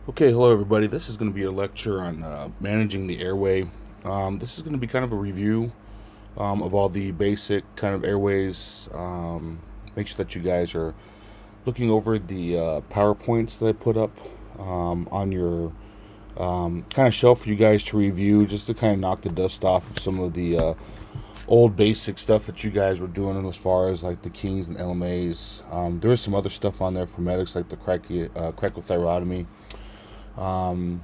Okay, hello everybody. This is going to be a lecture on managing the airway. This is going to be kind of a review of all the basic kind of airways. Make sure that you guys are looking over the PowerPoints that I put up on your kind of shelf for you guys to review, just to kind of knock the dust off of some of the old basic stuff that you guys were doing as far as like the Kings and LMAs. There is some other stuff on there for medics like the cricothyrotomy. And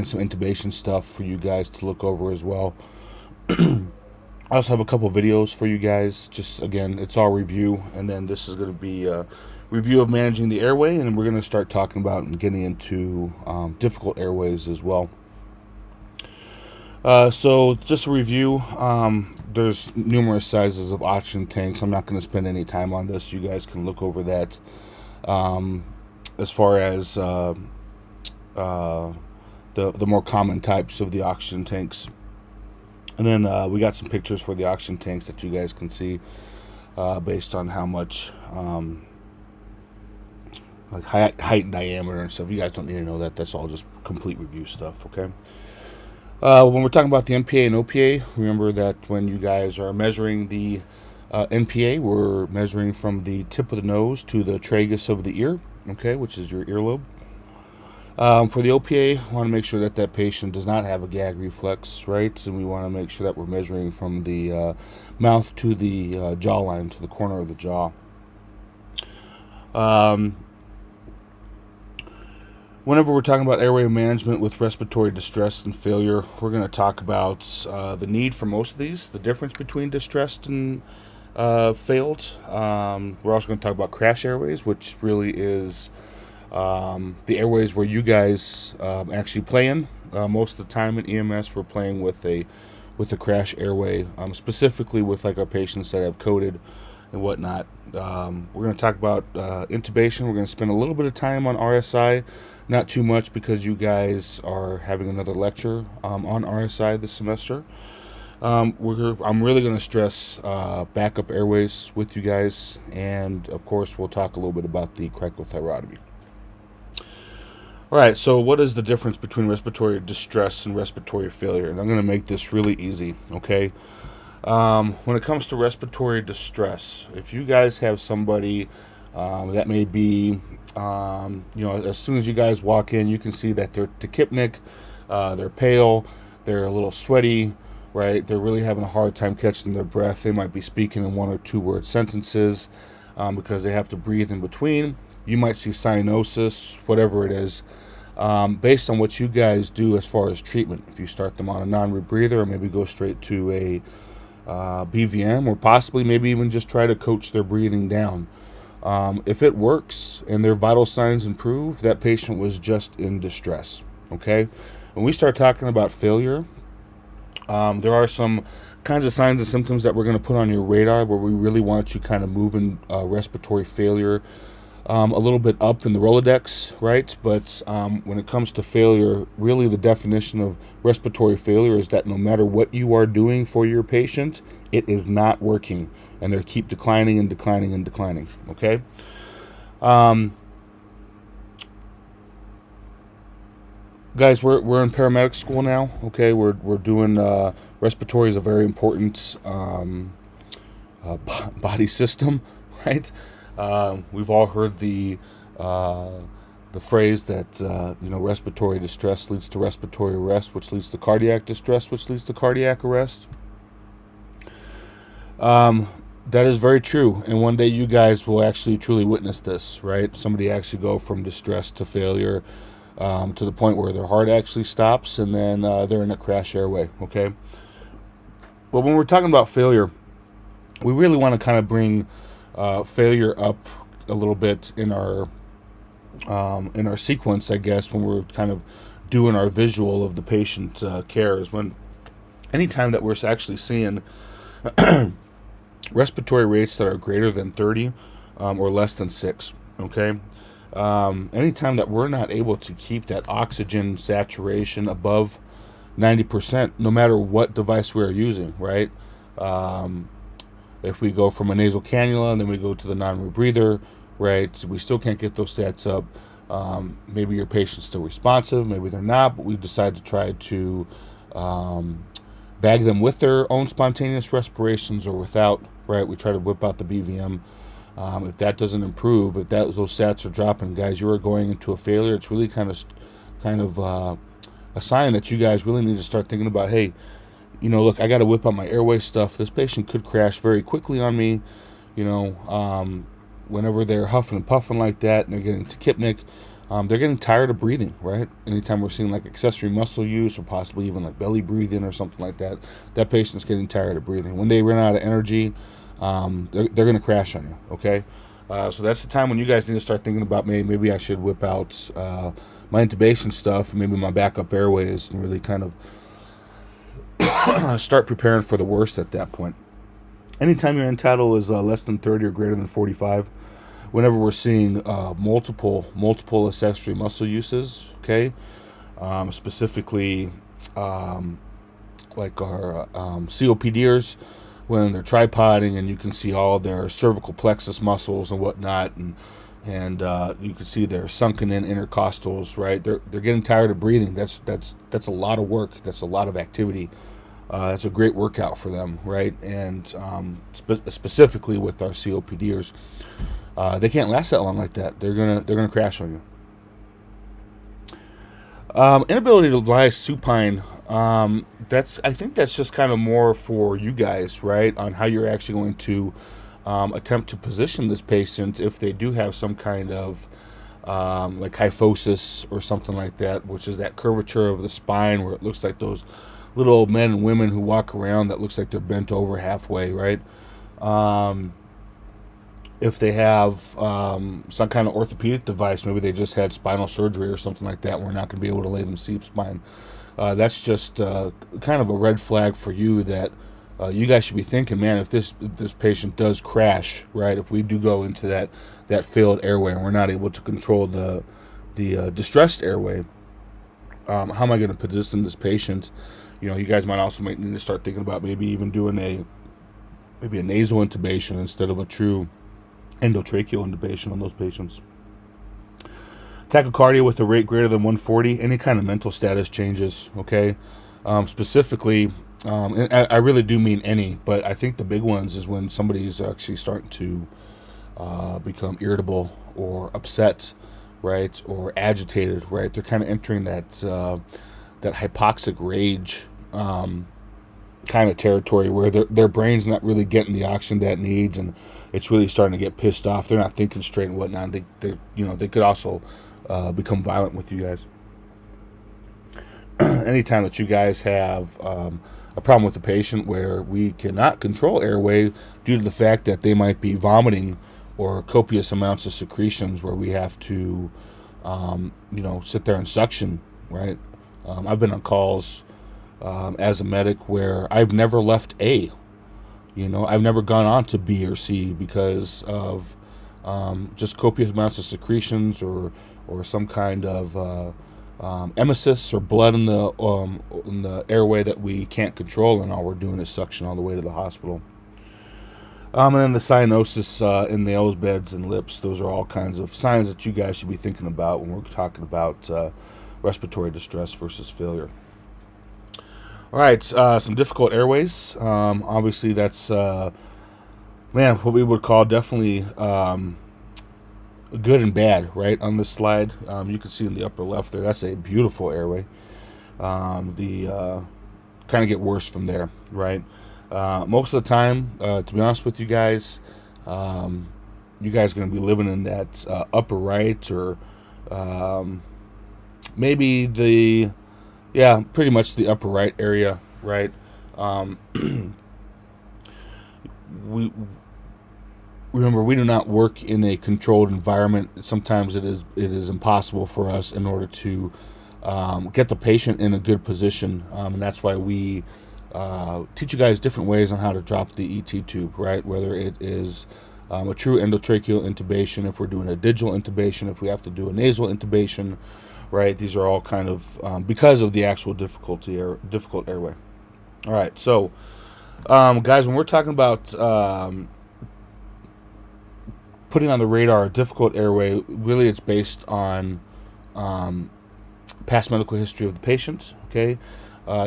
some intubation stuff for you guys to look over as well. I also have a couple videos for you guys. Just again, it's all review, and then this is going to be a review of managing the airway, and then we're going to start talking about and getting into difficult airways as well. So just a review. There's numerous sizes of oxygen tanks. I'm not going to spend any time on this. You guys can look over that. As far as the more common types of the oxygen tanks. And then we got some pictures for the oxygen tanks that you guys can see based on how much like height and diameter and stuff. You guys don't need to know that. That's all just complete review stuff, okay? When we're talking about the NPA and OPA, remember that when you guys are measuring the NPA, we're measuring from the tip of the nose to the tragus of the ear, okay, which is your earlobe. For the OPA, we want to make sure that that patient does not have a gag reflex, right? And we want to make sure that we're measuring from the mouth to the jawline, to the corner of the jaw. Whenever we're talking about airway management with respiratory distress and failure, we're going to talk about the need for most of these, the difference between distressed and failed. We're also going to talk about crash airways, which really is the airways where you guys actually play in. Most of the time in EMS, we're playing with a crash airway, specifically with like our patients that have coded and whatnot. We're going to talk about intubation. We're going to spend a little bit of time on RSI, not too much because you guys are having another lecture on RSI this semester. I'm really going to stress backup airways with you guys, and of course we'll talk a little bit about the cricothyrotomy. All right, so what is the difference between respiratory distress and respiratory failure? And I'm going to make this really easy, okay? When it comes to respiratory distress, if you guys have somebody that may be, as soon as you guys walk in, you can see that they're tachypnic, they're pale, they're a little sweaty, right? They're really having a hard time catching their breath. They might be speaking in 1 or 2 word sentences because they have to breathe in between. You might see cyanosis, whatever it is, based on what you guys do as far as treatment. If you start them on a non-rebreather or maybe go straight to a BVM, or possibly maybe even just try to coach their breathing down. If it works and their vital signs improve, that patient was just in distress, okay? When we start talking about failure, there are some kinds of signs and symptoms that we're going to put on your radar where we really want you kind of moving respiratory failure a little bit up in the Rolodex, right? But when it comes to failure, really the definition of respiratory failure is that no matter what you are doing for your patient, it is not working, and they keep declining and declining and declining, okay? Guys, we're in paramedic school now, okay? We're doing respiratory is a very important body system, right? We've all heard the phrase that respiratory distress leads to respiratory arrest, which leads to cardiac distress, which leads to cardiac arrest. That is very true, and one day you guys will actually truly witness this, right? Somebody actually go from distress to failure to the point where their heart actually stops, and then they're in a crash airway, okay? But when we're talking about failure, we really want to kind of bring failure up a little bit in our sequence, I guess, when we're kind of doing our visual of the patient care, is when anytime that we're actually seeing respiratory rates that are greater than 30 or less than 6, okay? Anytime that we're not able to keep that oxygen saturation above 90%, no matter what device we're using, right? If we go from a nasal cannula and then we go to the non-rebreather, right, we still can't get those stats up. Maybe your patient's still responsive, maybe they're not, but we decide to try to bag them with their own spontaneous respirations or without, right? We try to whip out the BVM. If that doesn't improve, if those sats are dropping, guys, you are going into a failure. It's really kind of a sign that you guys really need to start thinking about, hey, look, I got to whip out my airway stuff. This patient could crash very quickly on me. Whenever they're huffing and puffing like that and they're getting tachypnic, they're getting tired of breathing, right? Anytime we're seeing like accessory muscle use or possibly even like belly breathing or something like that, that patient's getting tired of breathing. When they run out of energy, they're going to crash on you, okay? So that's the time when you guys need to start thinking about maybe I should whip out my intubation stuff, maybe my backup airways, and really kind of start preparing for the worst at that point. Anytime your end tidal is less than 30 or greater than 45, whenever we're seeing multiple accessory muscle uses, okay, specifically like our COPDers, when they're tripoding and you can see all their cervical plexus muscles and whatnot, and you can see their sunken in intercostals, right? They're getting tired of breathing. That's a lot of work. That's a lot of activity. That's a great workout for them, right? And specifically with our COPDers, they can't last that long like that. They're gonna crash on you. Inability to lie supine. I think that's just kind of more for you guys, right? On how you're actually going to attempt to position this patient if they do have some kind of like kyphosis or something like that, which is that curvature of the spine where it looks like those little old men and women who walk around that looks like they're bent over halfway, right? If they have some kind of orthopedic device, maybe they just had spinal surgery or something like that, we're not going to be able to lay them seat spine. That's just kind of a red flag for you that you guys should be thinking, man, if this patient does crash, right, if we do go into that failed airway and we're not able to control the distressed airway, how am I going to position this patient? You guys might need to start thinking about maybe even doing a nasal intubation instead of a true endotracheal intubation on those patients. Tachycardia with a rate greater than 140, any kind of mental status changes, okay? Specifically, and I really do mean any, but I think the big ones is when somebody's actually starting to become irritable or upset, right, or agitated, right? They're kind of entering that hypoxic rage kind of territory where their brain's not really getting the oxygen that it needs, and it's really starting to get pissed off. They're not thinking straight and whatnot. They could also become violent with you guys. Anytime that you guys have a problem with a patient where we cannot control airway due to the fact that they might be vomiting or copious amounts of secretions, where we have to sit there and suction, right? I've been on calls as a medic where I've never left A. I've never gone on to B or C because of just copious amounts of secretions or some kind of emesis or blood in the airway that we can't control, and all we're doing is suction all the way to the hospital. And then the cyanosis in the nose beds and lips. Those are all kinds of signs that you guys should be thinking about when we're talking about respiratory distress versus failure. All right, some difficult airways. Obviously, that's what we would call definitely good and bad, right? On this slide, you can see in the upper left there, that's a beautiful airway. The kind of get worse from there, right? Most of the time, to be honest with you guys are going to be living in that upper right or maybe pretty much the upper right area, right? We do not work in a controlled environment. Sometimes it is impossible for us in order to get the patient in a good position, and that's why we teach you guys different ways on how to drop the ET tube, right? Whether it is a true endotracheal intubation, if we're doing a digital intubation, if we have to do a nasal intubation, right? These are all kind of because of the actual difficult airway. All right, so guys, when we're talking about putting on the radar a difficult airway, really it's based on past medical history of the patient, okay,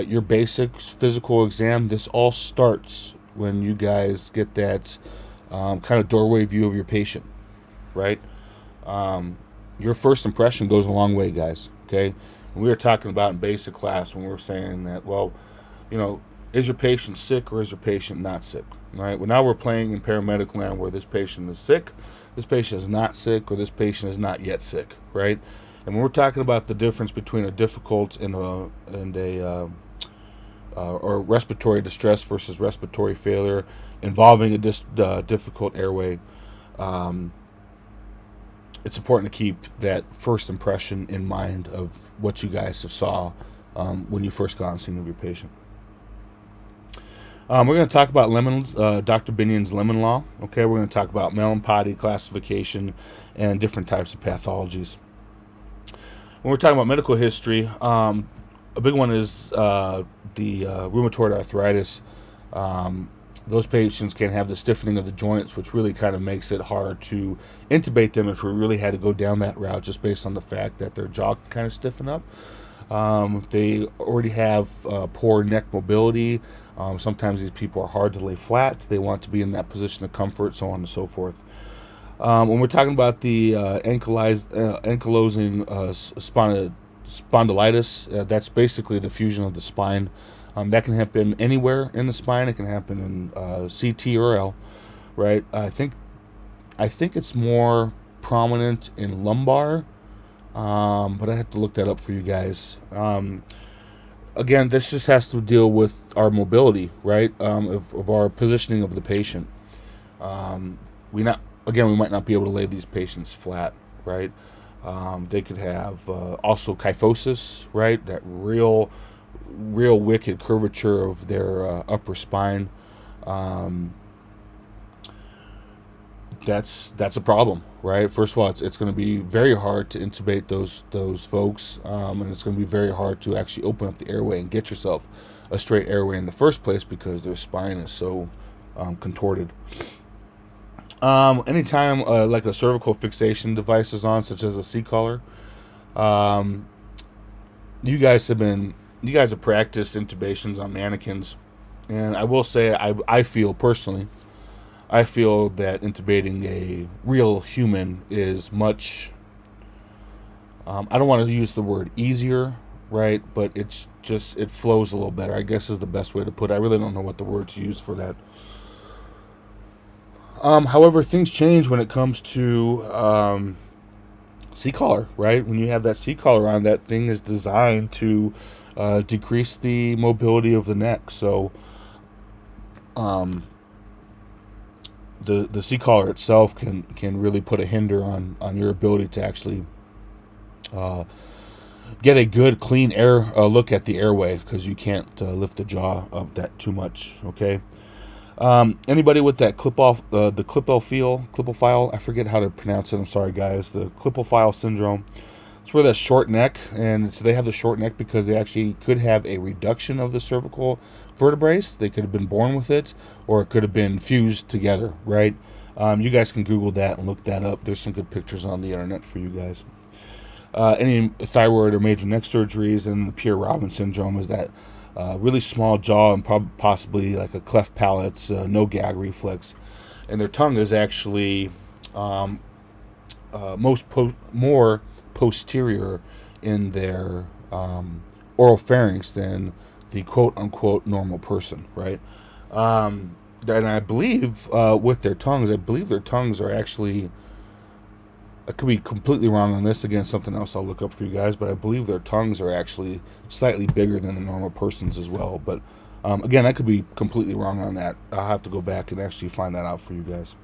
your basic physical exam. This all starts when you guys get that kind of doorway view of your patient, right? Your first impression goes a long way, guys, okay? And we were talking about in basic class when we were saying that, well, is your patient sick or is your patient not sick, right? Well, now we're playing in paramedic land where this patient is sick, this patient is not sick, or this patient is not yet sick, right? And when we're talking about the difference between a difficult or respiratory distress versus respiratory failure involving a difficult airway, it's important to keep that first impression in mind of what you guys have saw when you first got on scene of your patient. We're going to talk about Dr. Binion's lemon law. Okay, we're going to talk about Mallampati classification and different types of pathologies. When we're talking about medical history, a big one is the rheumatoid arthritis. Those patients can have the stiffening of the joints, which really kind of makes it hard to intubate them if we really had to go down that route, just based on the fact that their jaw can kind of stiffen up. They already have poor neck mobility. Sometimes these people are hard to lay flat. They want to be in that position of comfort, so on and so forth. When we're talking about the ankylosing spondylitis, that's basically the fusion of the spine. That can happen anywhere in the spine. It can happen in CT or L, right? I think it's more prominent in lumbar, but I have to look that up for you guys. Again, this just has to deal with our mobility, right? Of our positioning of the patient. We might not be able to lay these patients flat, right? They could have also kyphosis, right? That real wicked curvature of their upper spine. That's a problem, right? First of all, it's going to be very hard to intubate those folks, and it's going to be very hard to actually open up the airway and get yourself a straight airway in the first place because their spine is so contorted. Anytime like a cervical fixation device is on, such as a C-collar, you guys have practiced intubations on mannequins, and I will say I feel personally that intubating a real human is much, I don't want to use the word easier, right? But it flows a little better, I guess, is the best way to put it. I really don't know what the word to use for that. However, things change when it comes to C-collar, right? When you have that C-collar on, that thing is designed to decrease the mobility of the neck. So the C-collar itself can really put a hinder on your ability to actually get a good, clean air look at the airway, because you can't lift the jaw up that too much, okay? Anybody with that the Klippel-Feil, I forget how to pronounce it, I'm sorry guys, the Klippel-Feil syndrome. It's where that short neck, and so they have the short neck because they actually could have a reduction of the cervical vertebrae. They could have been born with it, or it could have been fused together, right? You guys can Google that and look that up. There's some good pictures on the internet for you guys. Any thyroid or major neck surgeries, and the Pierre-Robin syndrome is that really small jaw and possibly like a cleft palate, no gag reflex, and their tongue is actually more posterior in their oral pharynx than the quote-unquote normal person, right? And I believe with their tongues, are actually, I could be completely wrong on this, again, something else I'll look up for you guys, but I believe their tongues are actually slightly bigger than the normal person's as well. But again, I could be completely wrong on that. I'll have to go back and actually find that out for you guys.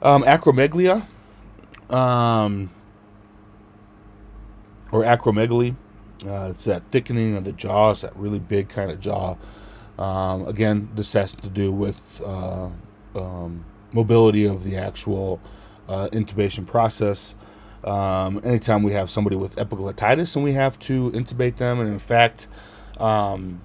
Acromegalia, or acromegaly, it's that thickening of the jaw. It's that really big kind of jaw. Again, this has to do with mobility of the actual intubation process. Anytime we have somebody with epiglottitis and we have to intubate them, and in fact, the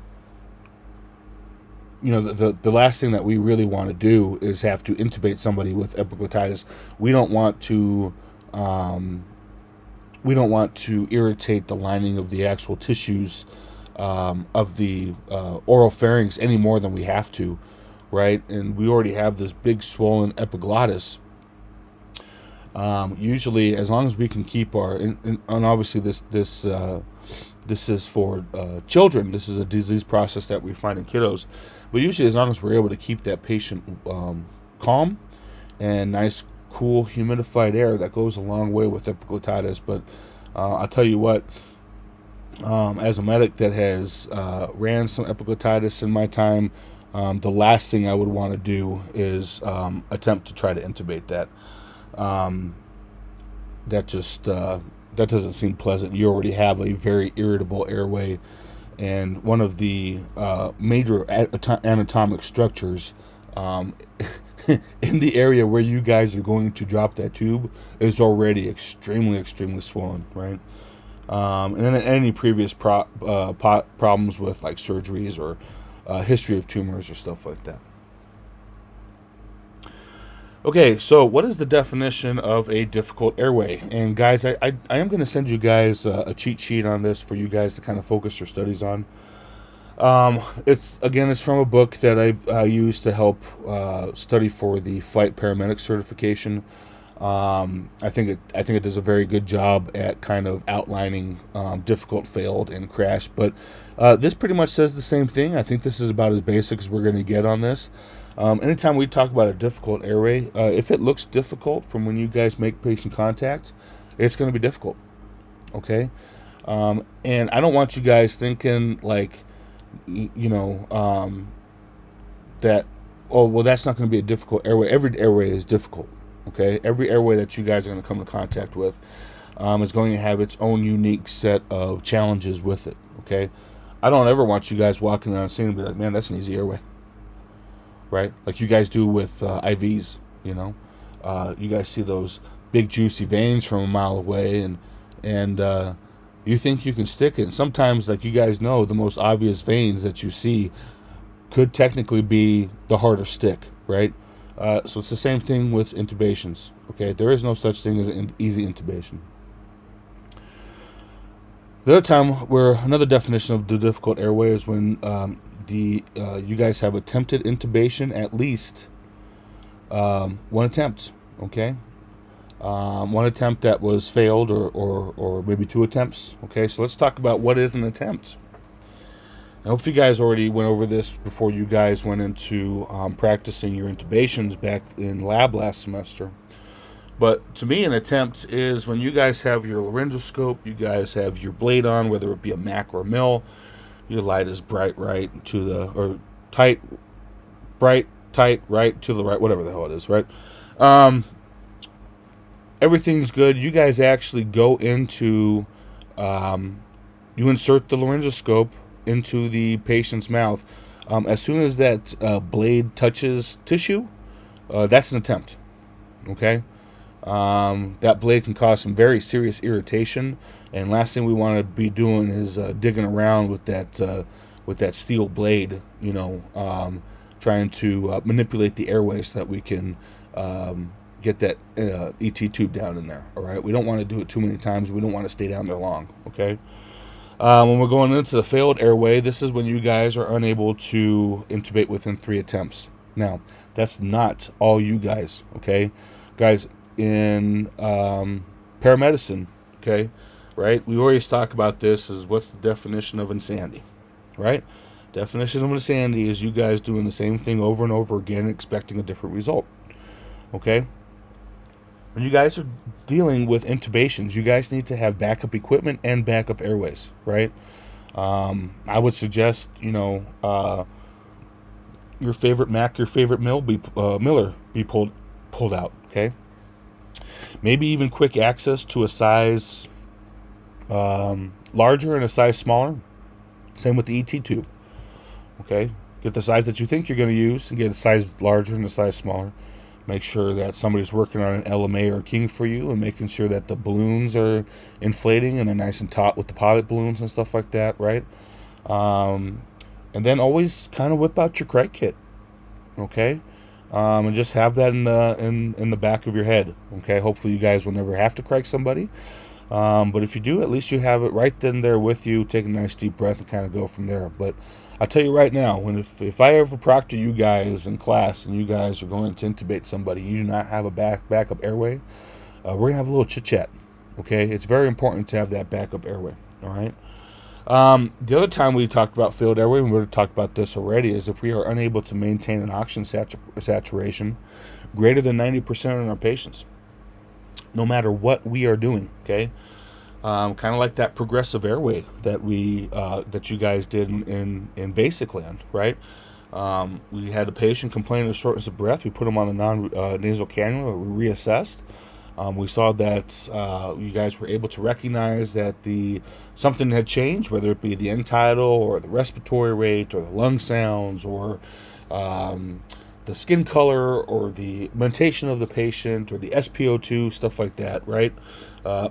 last thing that we really want to do is have to intubate somebody with epiglottitis. We don't want to We don't want to irritate the lining of the actual tissues of the oral pharynx any more than we have to, right? And we already have this big swollen epiglottis. Usually, as long as we can keep our, and obviously this is for children. This is a disease process that we find in kiddos. But usually, as long as we're able to keep that patient calm and nice, cool, humidified air, that goes a long way with epiglottitis. But I'll tell you what, as a medic that has ran some epiglottitis in my time, the last thing I would want to do is attempt to try to intubate that. That doesn't seem pleasant. You already have a very irritable airway, and one of the major anatomic structures in the area where you guys are going to drop that tube is already extremely swollen, right? And then any previous problems with like surgeries or history of tumors or stuff like that. Okay, so what is the definition of a difficult airway? And guys, I am going to send you guys a cheat sheet on this for you guys to kind of focus your studies on. It's from a book that I used to help study for the flight paramedic certification. I think it does a very good job at kind of outlining difficult, failed, and crash. But this pretty much says the same thing. I think this is about as basic as we're going to get on this. Anytime we talk about a difficult airway, if it looks difficult from when you guys make patient contact, it's going to be difficult. Okay, and I don't want you guys thinking like, that, oh, well, that's not going to be a difficult airway. Every airway is difficult. Okay, every airway that you guys are going to come in contact with is going to have its own unique set of challenges with it. Okay, I don't ever want you guys walking around scene and be like, man, that's an easy airway, right? Like you guys do with IVs. You guys see those big juicy veins from a mile away, and you think you can stick it. And sometimes, like you guys know, the most obvious veins that you see could technically be the harder stick, right? So it's the same thing with intubations. Okay, there is no such thing as an easy intubation. The other time, where another definition of the difficult airway is when you guys have attempted intubation at least one attempt. Okay, one attempt that was failed, or maybe two attempts. Okay, so let's talk about what is an attempt. I hope you guys already went over this before you guys went into practicing your intubations back in lab last semester. But to me, an attempt is when you guys have your laryngoscope, you guys have your blade on, whether it be a Mac or a Mill, your light is bright right to the, or tight, bright, tight, right to the right, whatever the hell it is, right? Everything's good. You guys actually go into, you insert the laryngoscope into the patient's mouth. As soon as that blade touches tissue, that's an attempt. Okay, that blade can cause some very serious irritation, and last thing we want to be doing is digging around with that steel blade, trying to manipulate the airway so that we can get that ET tube down in there. All right, we don't want to do it too many times. We don't want to stay down there long. Okay. When we're going into the failed airway, this is when you guys are unable to intubate within 3 attempts. Now, that's not all you guys, okay? Guys, in paramedicine, okay, right? We always talk about this as what's the definition of insanity, right? Definition of insanity is you guys doing the same thing over and over again expecting a different result, okay? When you guys are dealing with intubations, you guys need to have backup equipment and backup airways, right? I would suggest, your favorite Mac, your favorite Miller be pulled out, okay? Maybe even quick access to a size larger and a size smaller. Same with the ET tube, okay? Get the size that you think you're going to use and get a size larger and a size smaller. Make sure that somebody's working on an LMA or King for you, and making sure that the balloons are inflating and they're nice and taut with the pilot balloons and stuff like that, right? And then always kind of whip out your crite kit, okay? and just have that in the back of your head. Okay, hopefully you guys will never have to correct somebody. But if you do, at least you have it right then there with you. Take a nice deep breath and kind of go from there. But I'll tell you right now, if I ever proctor you guys in class and you guys are going to intubate somebody, you do not have a backup airway, we're gonna have a little chit chat. Okay, it's very important to have that backup airway. All right. The other time we talked about failed airway, and we already talked about this already, is if we are unable to maintain an oxygen saturation greater than 90% in our patients, no matter what we are doing. Okay, kind of like that progressive airway that that you guys did in basic land, right? We had a patient complaining of shortness of breath. We put them on the nasal cannula. We reassessed. We saw that you guys were able to recognize that something had changed, whether it be the end tidal or the respiratory rate or the lung sounds or the skin color or the mentation of the patient or the SpO2, stuff like that, right?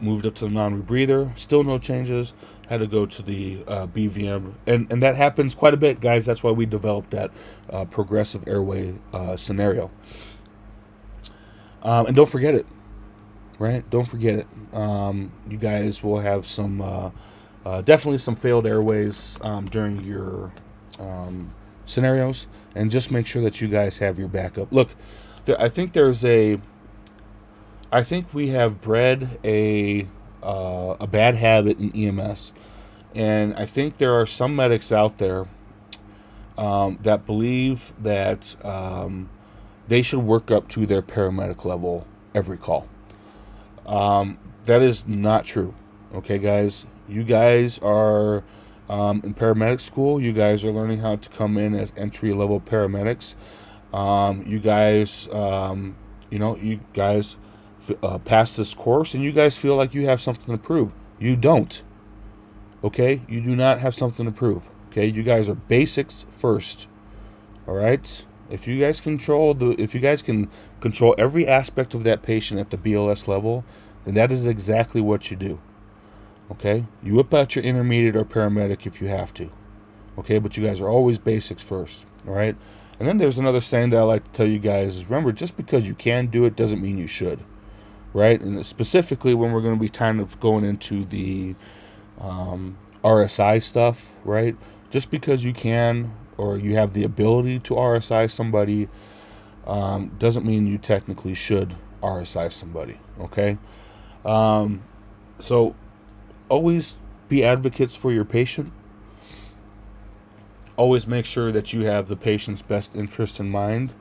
Moved up to the non-rebreather, still no changes, had to go to the BVM. And that happens quite a bit, guys. That's why we developed that progressive airway scenario. And don't forget it. Right? Don't forget it. You guys will have some, definitely some failed airways during your scenarios, and just make sure that you guys have your backup. Look, I think we have bred a bad habit in EMS, and I think there are some medics out there that believe that they should work up to their paramedic level every call. That is not true. Okay, guys? You guys are in paramedic school. You guys are learning how to come in as entry-level paramedics. You guys, you guys pass this course, and you guys feel like you have something to prove. You don't. Okay? You do not have something to prove. Okay? You guys are basics first. All right? If you guys can control every aspect of that patient at the BLS level, then that is exactly what you do. Okay? You whip out your intermediate or paramedic if you have to. Okay? But you guys are always basics first. All right? And then there's another saying that I like to tell you guys is, remember, just because you can do it doesn't mean you should. Right? And specifically when we're going to be kind of going into the RSI stuff, right? Just because you can or you have the ability to RSI somebody doesn't mean you technically should RSI somebody, okay? So always be advocates for your patient. Always make sure that you have the patient's best interest in mind.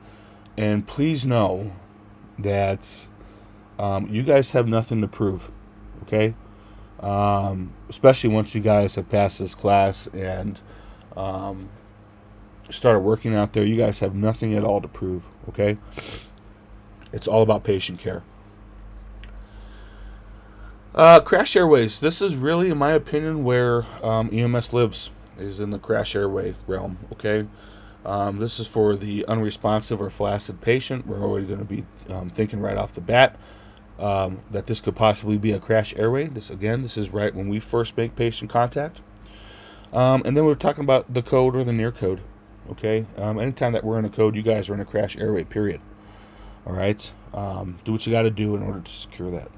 And please know that you guys have nothing to prove, okay? Especially once you guys have passed this class and started working out there, you guys have nothing at all to prove, okay? It's all about patient care. Crash airways. This is really, in my opinion, where EMS lives, is in the crash airway realm, okay? This is for the unresponsive or flaccid patient. We're already going to be thinking right off the bat that this could possibly be a crash airway. This is right when we first make patient contact. And then we're talking about the code or the near code. Okay? Anytime that we're in a code, you guys are in a crash airway, period. All right? Do what you got to do in order to secure that.